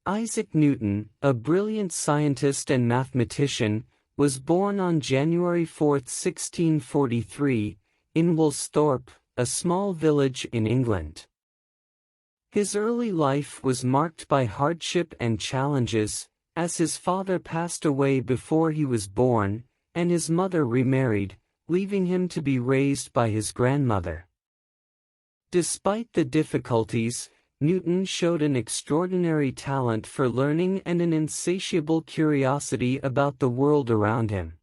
Isaac Newton, a brilliant scientist and mathematician, was born on January 4, 1643, in Woolsthorpe, a small village in England. His early life was marked by hardship and challenges, as his father passed away before he was born, and his mother remarried, leaving him to be raised by his grandmother. Despite the difficulties, Newton showed an extraordinary talent for learning and an insatiable curiosity about the world around him.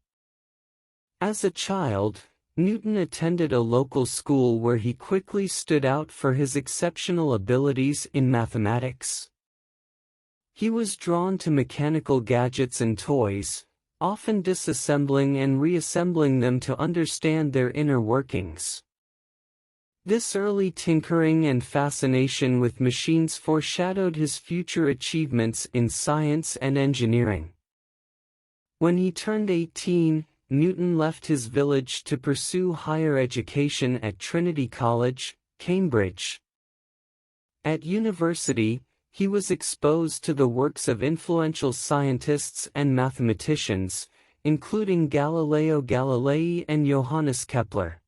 As a child, Newton attended a local school where he quickly stood out for his exceptional abilities in mathematics. He was drawn to mechanical gadgets and toys, often disassembling and reassembling them to understand their inner workings. This early tinkering and fascination with machines foreshadowed his future achievements in science and engineering. When he turned 18, Newton left his village to pursue higher education at Trinity College, Cambridge. At university, he was exposed to the works of influential scientists and mathematicians, including Galileo Galilei and Johannes Kepler.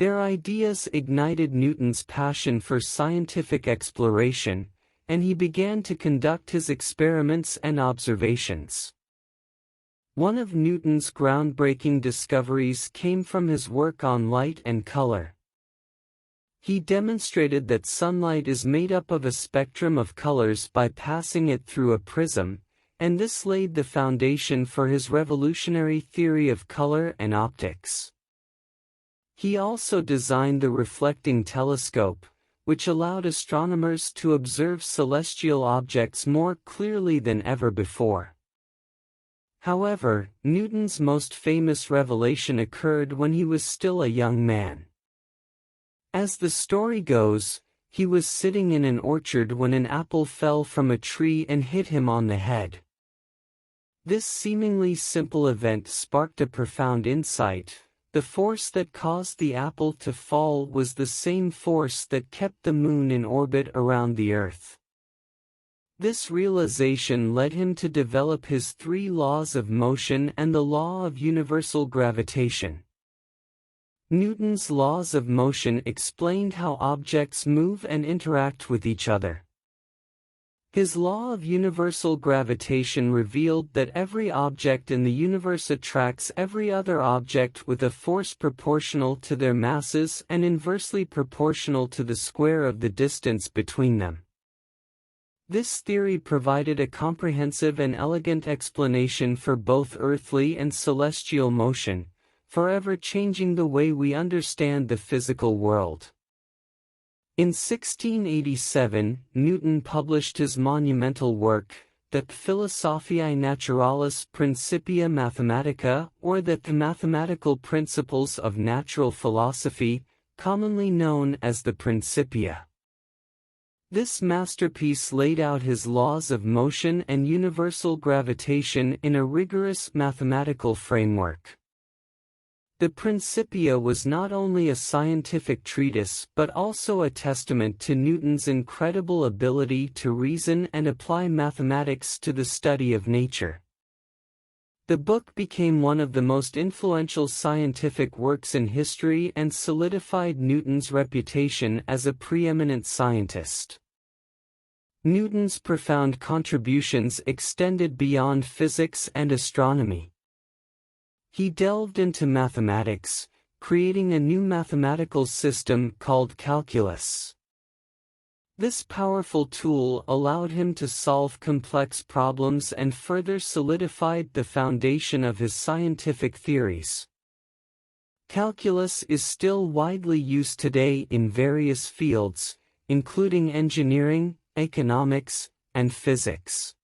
Their ideas ignited Newton's passion for scientific exploration, and he began to conduct his experiments and observations. One of Newton's groundbreaking discoveries came from his work on light and color. He demonstrated that sunlight is made up of a spectrum of colors by passing it through a prism, and this laid the foundation for his revolutionary theory of color and optics. He also designed the reflecting telescope, which allowed astronomers to observe celestial objects more clearly than ever before. However, Newton's most famous revelation occurred when he was still a young man. As the story goes, he was sitting in an orchard when an apple fell from a tree and hit him on the head. This seemingly simple event sparked a profound insight. The force that caused the apple to fall was the same force that kept the moon in orbit around the Earth. This realization led him to develop his three laws of motion and the law of universal gravitation. Newton's laws of motion explained how objects move and interact with each other. His law of universal gravitation revealed that every object in the universe attracts every other object with a force proportional to their masses and inversely proportional to the square of the distance between them. This theory provided a comprehensive and elegant explanation for both earthly and celestial motion, forever changing the way we understand the physical world. In 1687, Newton published his monumental work, De Philosophiae Naturalis Principia Mathematica, or the Mathematical Principles of Natural Philosophy, commonly known as the Principia. This masterpiece laid out his laws of motion and universal gravitation in a rigorous mathematical framework. The Principia was not only a scientific treatise but also a testament to Newton's incredible ability to reason and apply mathematics to the study of nature. The book became one of the most influential scientific works in history and solidified Newton's reputation as a preeminent scientist. Newton's profound contributions extended beyond physics and astronomy. He delved into mathematics, creating a new mathematical system called calculus. This powerful tool allowed him to solve complex problems and further solidified the foundation of his scientific theories. Calculus is still widely used today in various fields, including engineering, economics, and physics.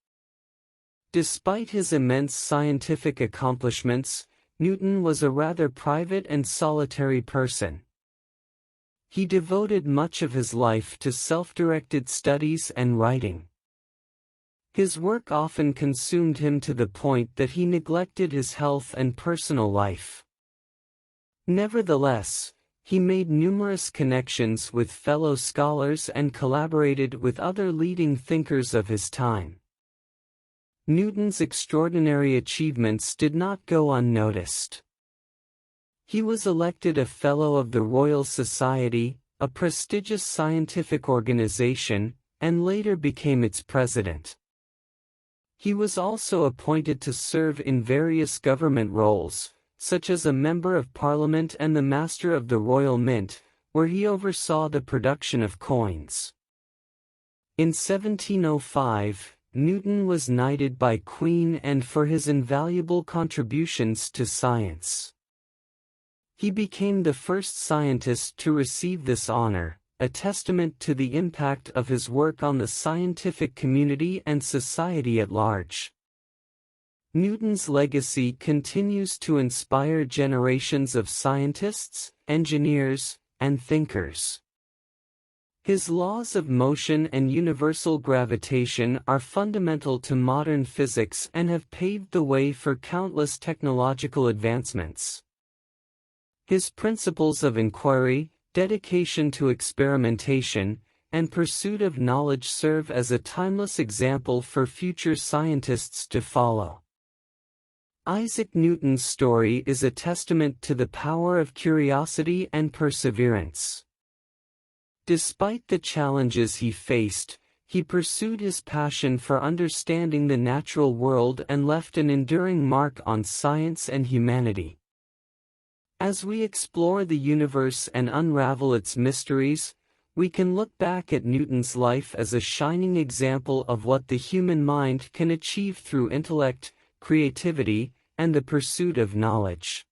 Despite his immense scientific accomplishments, Newton was a rather private and solitary person. He devoted much of his life to self-directed studies and writing. His work often consumed him to the point that he neglected his health and personal life. Nevertheless, He made numerous connections with fellow scholars and collaborated with other leading thinkers of his time. Newton's extraordinary achievements did not go unnoticed. He was elected a Fellow of the Royal Society, a prestigious scientific organization, and later became its president. He was also appointed to serve in various government roles, such as a Member of Parliament and the Master of the Royal Mint, where he oversaw the production of coins. In 1705, Newton was knighted by Queen Anne for his invaluable contributions to science. He became the first scientist to receive this honor, a testament to the impact of his work on the scientific community and society at large. Newton's legacy continues to inspire generations of scientists, engineers, and thinkers. His laws of motion and universal gravitation are fundamental to modern physics and have paved the way for countless technological advancements. His principles of inquiry, dedication to experimentation, and pursuit of knowledge serve as a timeless example for future scientists to follow. Isaac Newton's story is a testament to the power of curiosity and perseverance. Despite the challenges he faced, he pursued his passion for understanding the natural world and left an enduring mark on science and humanity. As we explore the universe and unravel its mysteries, we can look back at Newton's life as a shining example of what the human mind can achieve through intellect, creativity, and the pursuit of knowledge.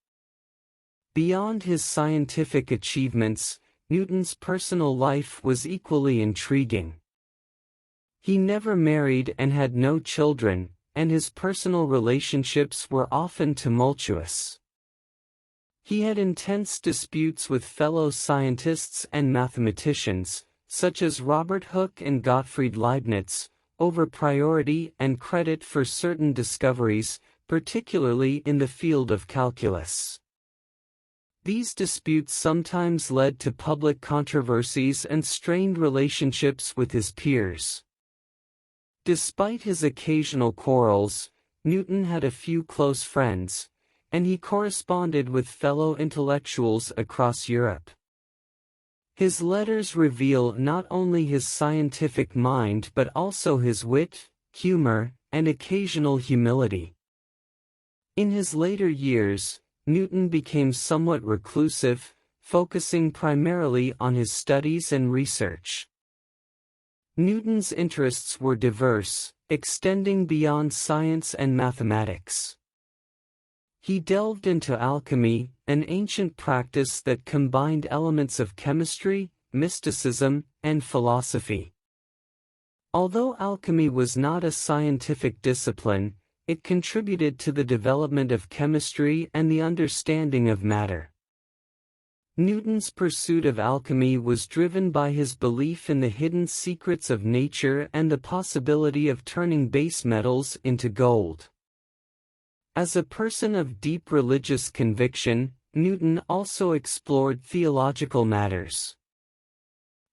Beyond his scientific achievements, Newton's personal life was equally intriguing. He never married and had no children, and his personal relationships were often tumultuous. He had intense disputes with fellow scientists and mathematicians, such as Robert Hooke and Gottfried Leibniz, over priority and credit for certain discoveries, particularly in the field of calculus. These disputes sometimes led to public controversies and strained relationships with his peers. Despite his occasional quarrels, Newton had a few close friends, and he corresponded with fellow intellectuals across Europe. His letters reveal not only his scientific mind but also his wit, humor, and occasional humility. In his later years, Newton became somewhat reclusive, focusing primarily on his studies and research. Newton's interests were diverse, extending beyond science and mathematics. He delved into alchemy, an ancient practice that combined elements of chemistry, mysticism, and philosophy. Although alchemy was not a scientific discipline, it contributed to the development of chemistry and the understanding of matter. Newton's pursuit of alchemy was driven by his belief in the hidden secrets of nature and the possibility of turning base metals into gold. As a person of deep religious conviction, Newton also explored theological matters.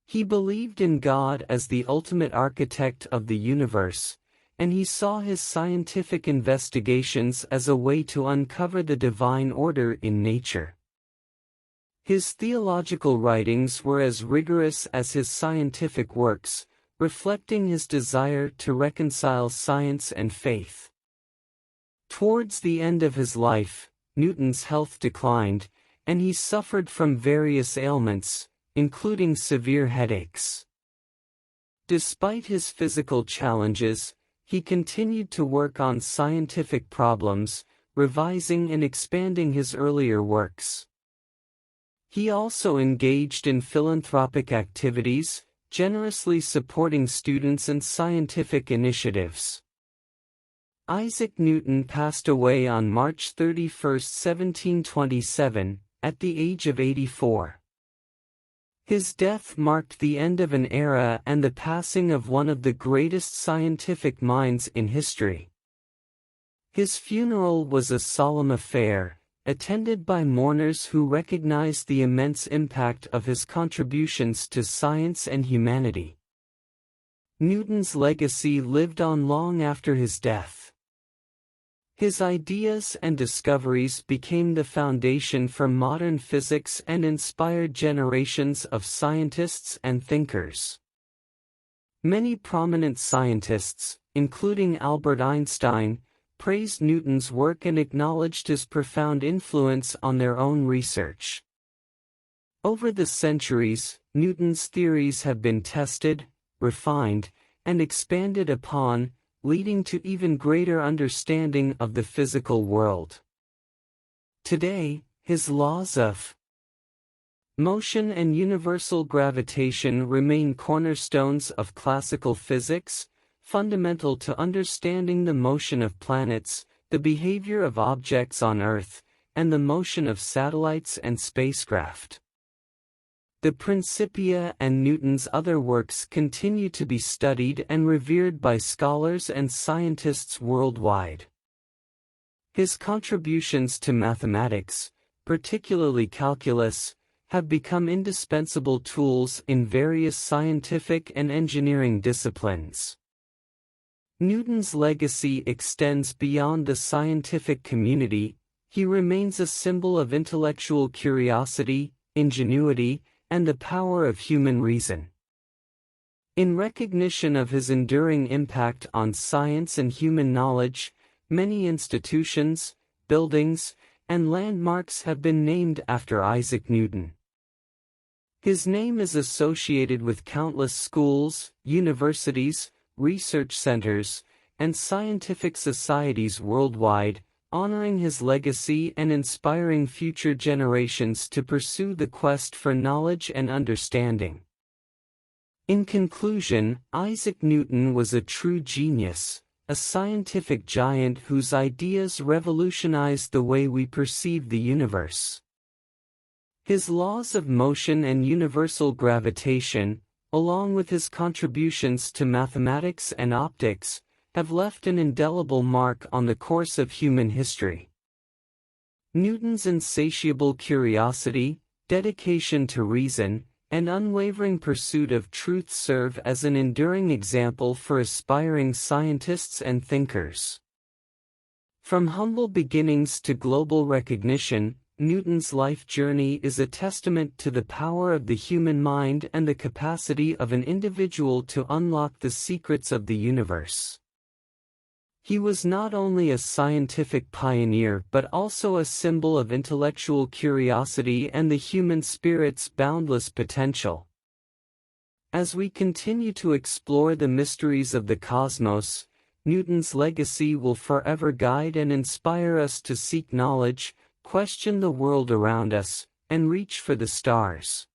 He believed in God as the ultimate architect of the universe, and he saw his scientific investigations as a way to uncover the divine order in nature. His theological writings were as rigorous as his scientific works, reflecting his desire to reconcile science and faith. Towards the end of his life, Newton's health declined, and he suffered from various ailments, including severe headaches. Despite his physical challenges, he continued to work on scientific problems, revising and expanding his earlier works. He also engaged in philanthropic activities, generously supporting students and scientific initiatives. Isaac Newton passed away on March 31, 1727, at the age of 84. His death marked the end of an era and the passing of one of the greatest scientific minds in history. His funeral was a solemn affair, attended by mourners who recognized the immense impact of his contributions to science and humanity. Newton's legacy lived on long after his death. His ideas and discoveries became the foundation for modern physics and inspired generations of scientists and thinkers. Many prominent scientists, including Albert Einstein, praised Newton's work and acknowledged his profound influence on their own research. Over the centuries, Newton's theories have been tested, refined, and expanded upon, leading to even greater understanding of the physical world. Today, his laws of motion and universal gravitation remain cornerstones of classical physics, fundamental to understanding the motion of planets, the behavior of objects on Earth, and the motion of satellites and spacecraft. The Principia and Newton's other works continue to be studied and revered by scholars and scientists worldwide. His contributions to mathematics, particularly calculus, have become indispensable tools in various scientific and engineering disciplines. Newton's legacy extends beyond the scientific community. He remains a symbol of intellectual curiosity, ingenuity, and the power of human reason. In recognition of his enduring impact on science and human knowledge, many institutions, buildings, and landmarks have been named after Isaac Newton. His name is associated with countless schools, universities, research centers, and scientific societies worldwide, honoring his legacy and inspiring future generations to pursue the quest for knowledge and understanding. In conclusion, Isaac Newton was a true genius, a scientific giant whose ideas revolutionized the way we perceive the universe. His laws of motion and universal gravitation, along with his contributions to mathematics and optics, have left an indelible mark on the course of human history. Newton's insatiable curiosity, dedication to reason, and unwavering pursuit of truth serve as an enduring example for aspiring scientists and thinkers. From humble beginnings to global recognition, Newton's life journey is a testament to the power of the human mind and the capacity of an individual to unlock the secrets of the universe. He was not only a scientific pioneer but also a symbol of intellectual curiosity and the human spirit's boundless potential. As we continue to explore the mysteries of the cosmos, Newton's legacy will forever guide and inspire us to seek knowledge, question the world around us, and reach for the stars.